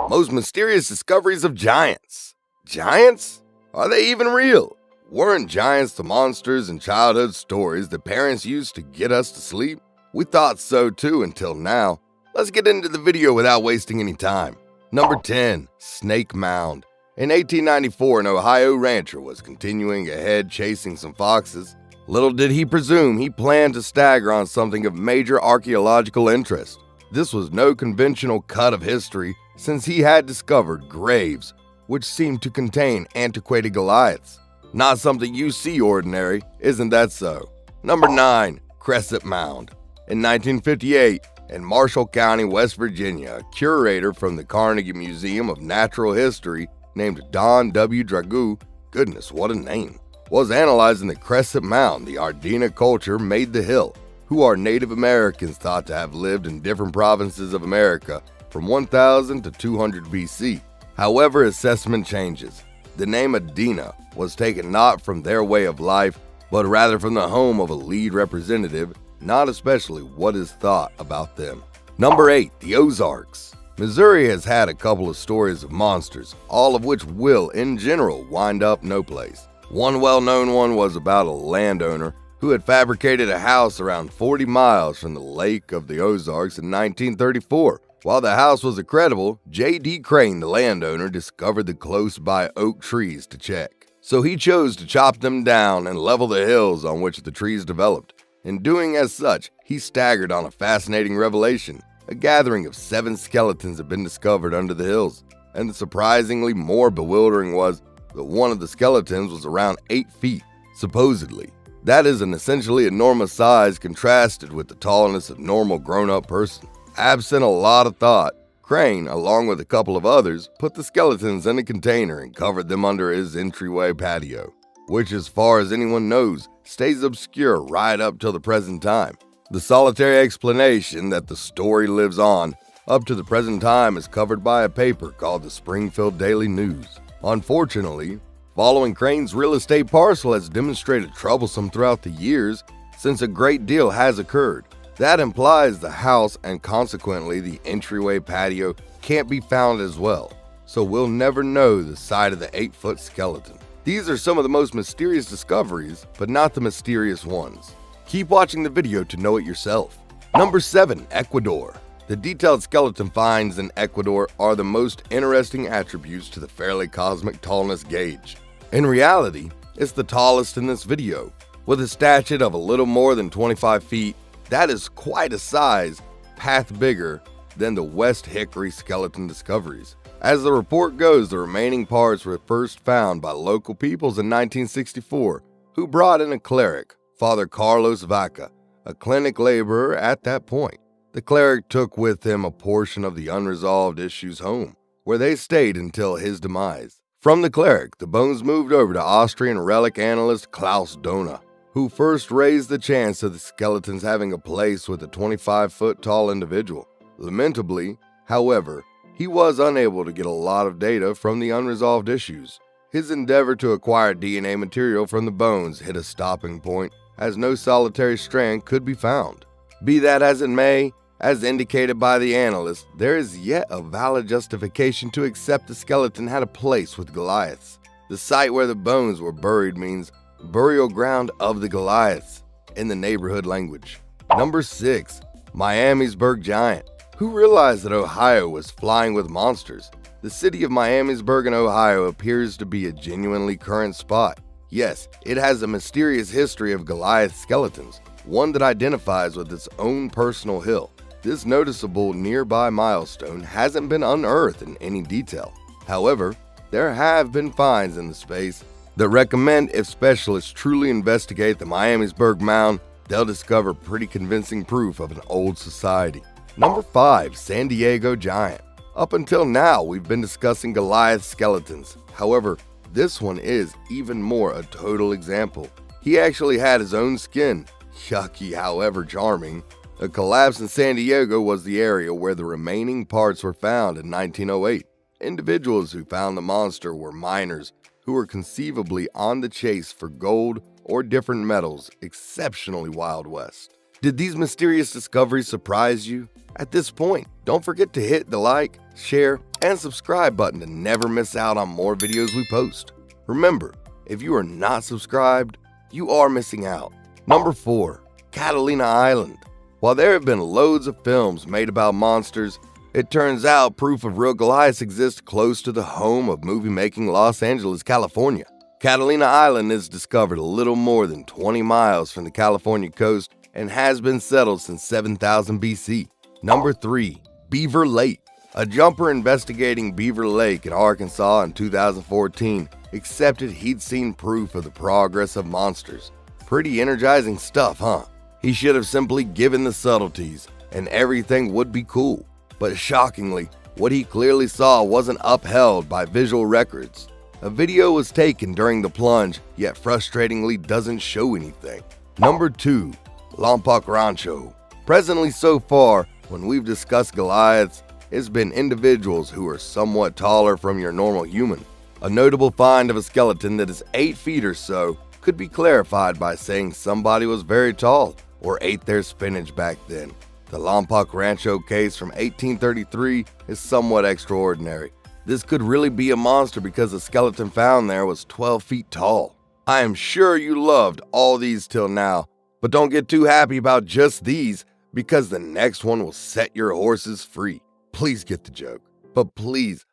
Most mysterious discoveries of giants. Giants? Are they even real? Weren't giants the monsters in childhood stories that parents used to get us to sleep? We thought so too until now. Let's get into the video without wasting any time. Number 10. Snake Mound. In 1894, an Ohio rancher was continuing ahead chasing some foxes. Little did he presume he planned to stagger on something of major archaeological interest. This was no conventional cut of history, since he had discovered graves which seemed to contain antiquated Goliaths. Not something you see ordinary, isn't that so? Number 9. Crescent Mound. In 1958, in Marshall County, West Virginia, a curator from the Carnegie Museum of Natural History named Don W. Dragoo, goodness what a name, was analyzing the Crescent Mound the Ardena culture made the hill, who are Native Americans thought to have lived in different provinces of America from 1000 to 200 BC. However, assessment changes. The name Ardena was taken not from their way of life, but rather from the home of a lead representative, not especially what is thought about them. Number 8. The Ozarks. Missouri has had a couple of stories of monsters, all of which will, in general, wind up no place. One well-known one was about a landowner who had fabricated a house around 40 miles from the Lake of the Ozarks in 1934. While the house was incredible, J.D. Crane, the landowner, discovered the close-by oak trees to check. So he chose to chop them down and level the hills on which the trees developed. In doing as such, he staggered on a fascinating revelation. A gathering of 7 skeletons had been discovered under the hills, and the surprisingly more bewildering was that one of the skeletons was around 8 feet, supposedly. That is an essentially enormous size contrasted with the tallness of a normal grown-up person. Absent a lot of thought, Crane, along with a couple of others, put the skeletons in a container and covered them under his entryway patio, which, as far as anyone knows, stays obscure right up till the present time. The solitary explanation that the story lives on up to the present time is covered by a paper called the Springfield Daily News. Unfortunately, following Crane's real estate parcel has demonstrated troublesome throughout the years, since a great deal has occurred. That implies the house and consequently the entryway patio can't be found as well, so we'll never know the side of the 8-foot skeleton. These are some of the most mysterious discoveries, but not the mysterious ones. Keep watching the video to know it yourself. Number 7. Ecuador. The detailed skeleton finds in Ecuador are the most interesting attributes to the Fairleigh Cosmic Tallness Gauge. In reality, it's the tallest in this video, with a stature of a little more than 25 feet. That is quite a size, path bigger than the West Hickory skeleton discoveries. As the report goes, the remaining parts were first found by local peoples in 1964, who brought in a cleric, Father Carlos Vaca, a clinic laborer at that point. The cleric took with him a portion of the unresolved issues home, where they stayed until his demise. From the cleric, the bones moved over to Austrian relic analyst Klaus Dona, who first raised the chance of the skeletons having a place with a 25-foot tall individual. Lamentably, however, he was unable to get a lot of data from the unresolved issues. His endeavor to acquire DNA material from the bones hit a stopping point, as no solitary strand could be found. Be that as it may, as indicated by the analyst, there is yet a valid justification to accept the skeleton had a place with Goliaths. The site where the bones were buried means burial ground of the Goliaths in the neighborhood language. Number 6. Miamisburg Giant. Who realized that Ohio was flying with monsters? The city of Miamisburg in Ohio appears to be a genuinely current spot. Yes, it has a mysterious history of Goliath skeletons, one that identifies with its own personal hill. This noticeable nearby milestone hasn't been unearthed in any detail. However, there have been finds in the space that recommend if specialists truly investigate the Miamisburg Mound, they'll discover pretty convincing proof of an old society. Number 5. San Diego Giant. Up until now, we've been discussing Goliath skeletons. However, this one is even more a total example. He actually had his own skin. Yucky, however charming. A collapse in San Diego was the area where the remaining parts were found in 1908. Individuals who found the monster were miners who were conceivably on the chase for gold or different metals, exceptionally Wild West. Did these mysterious discoveries surprise you? At this point, don't forget to hit the like, share, and subscribe button to never miss out on more videos we post. Remember, if you are not subscribed, you are missing out. Number 4. Catalina Island. While there have been loads of films made about monsters, it turns out proof of real Goliaths exists close to the home of movie-making Los Angeles, California. Catalina Island is discovered a little more than 20 miles from the California coast and has been settled since 7000 BC. Number 3. Beaver Lake. A jumper investigating Beaver Lake in Arkansas in 2014 accepted he'd seen proof of the progress of monsters. Pretty energizing stuff, huh? He should have simply given the subtleties and everything would be cool. But shockingly, what he clearly saw wasn't upheld by visual records. A video was taken during the plunge, yet frustratingly doesn't show anything. Number 2. Lompoc Rancho. Presently so far, when we've discussed Goliaths, it's been individuals who are somewhat taller from your normal human. A notable find of a skeleton that is 8 feet or so could be clarified by saying somebody was very tall or ate their spinach back then. The Lompoc Rancho case from 1833 is somewhat extraordinary. This could really be a monster because the skeleton found there was 12 feet tall. I am sure you loved all these till now, but don't get too happy about just these because the next one will set your horses free. Please get the joke. But please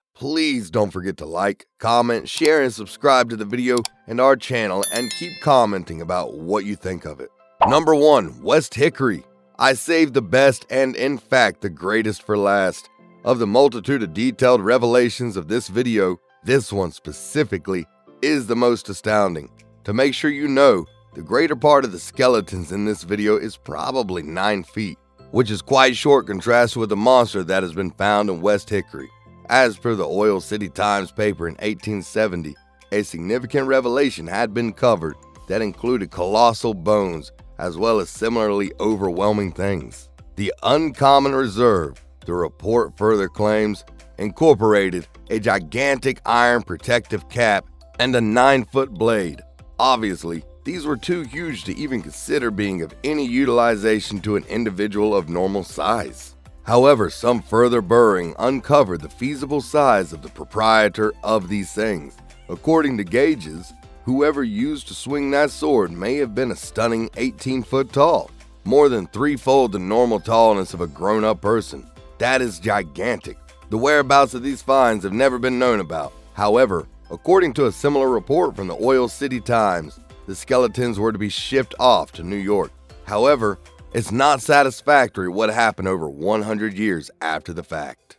don't forget to like, comment, share, and subscribe to the video and our channel and keep commenting about what you think of it. Number 1. West Hickory. I saved the best and in fact the greatest for last. Of the multitude of detailed revelations of this video, this one specifically is the most astounding. To make sure you know, the greater part of the skeletons in this video is probably 9 feet, which is quite short contrasted with the monster that has been found in West Hickory. As per the Oil City Times paper in 1870, a significant revelation had been covered that included colossal bones as well as similarly overwhelming things. The Uncommon Reserve, the report further claims, incorporated a gigantic iron protective cap and a 9-foot blade. Obviously, these were too huge to even consider being of any utilization to an individual of normal size. However, some further burrowing uncovered the feasible size of the proprietor of these things. According to gauges, whoever used to swing that sword may have been a stunning 18 foot tall, more than 3-fold the normal tallness of a grown-up person. That is gigantic. The whereabouts of these finds have never been known about. However, according to a similar report from the Oil City Times, the skeletons were to be shipped off to New York. However, it's not satisfactory what happened over 100 years after the fact.